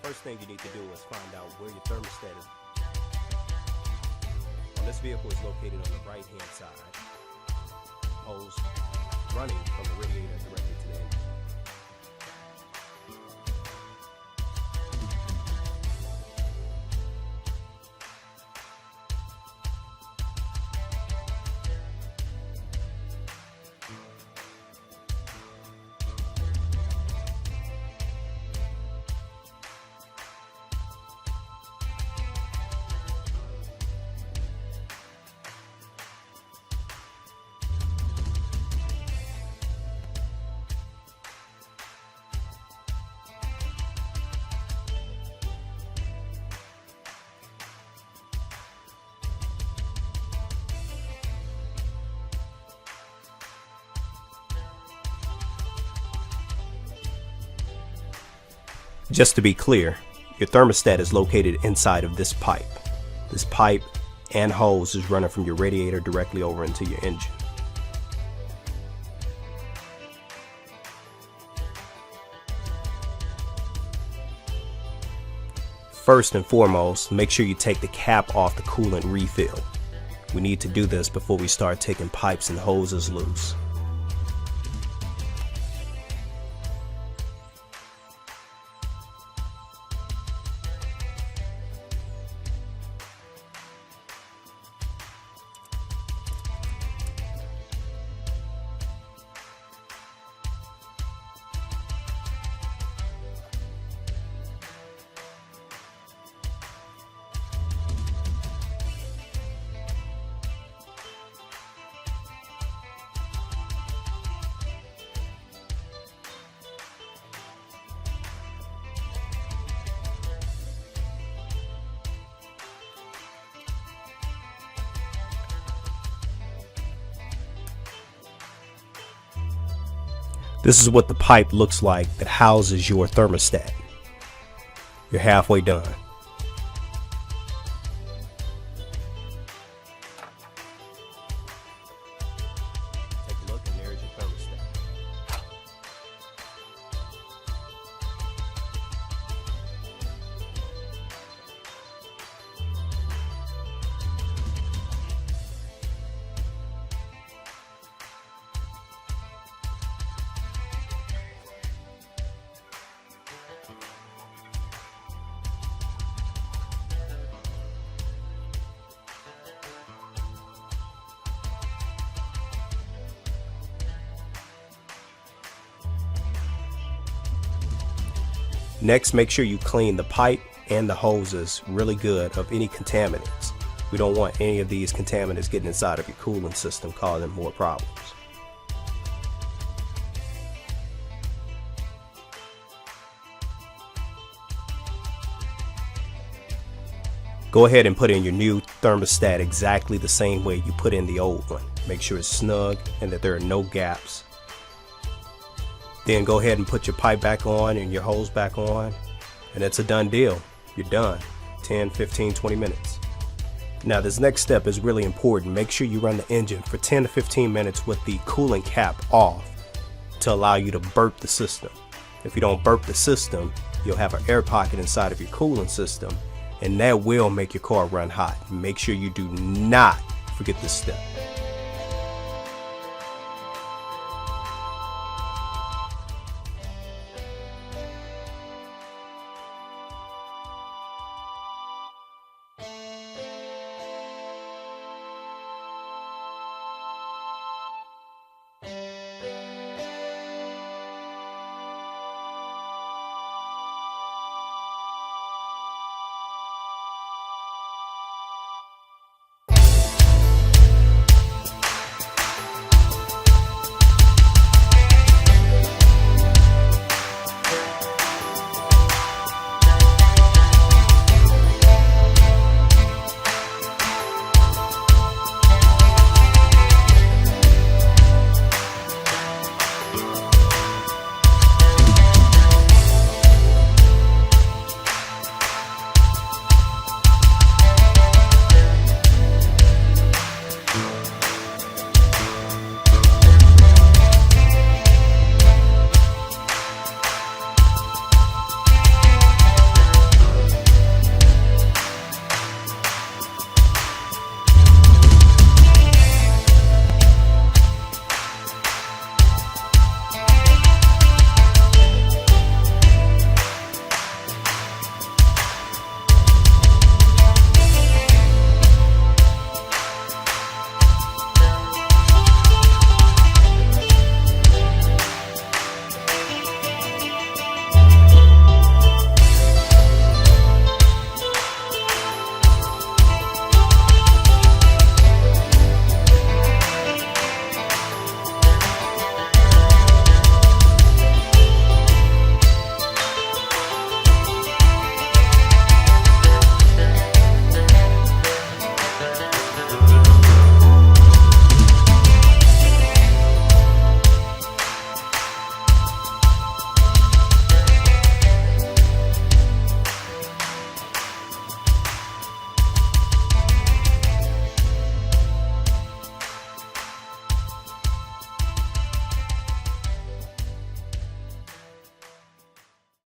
First thing you need to do is find out where your thermostat is. Now, this vehicle is located on the right hand side. Hose running from the radiator directly to the engine. Just to be clear, your thermostat is located inside of this pipe. This pipe and hose is running from your radiator directly over into your engine. First and foremost, make sure you take the cap off the coolant refill. We need to do this before we start taking pipes and hoses loose. This is what the pipe looks like that houses your thermostat. You're halfway done. Take a look, and there's your thermostat. Next, make sure you clean the pipe and the hoses really good of any contaminants. We don't want any of these contaminants getting inside of your cooling system, causing more problems. Go ahead and put in your new thermostat exactly the same way you put in the old one. Make sure it's snug and that there are no gaps. Then go ahead and put your pipe back on and your hose back on, and it's a done deal. You're done. 10, 15, 20 minutes. Now this next step is really important. Make sure you run the engine for 10 to 15 minutes with the coolant cap off to allow you to burp the system. If you don't burp the system, you'll have an air pocket inside of your cooling system, and that will make your car run hot. Make sure you do not forget this step.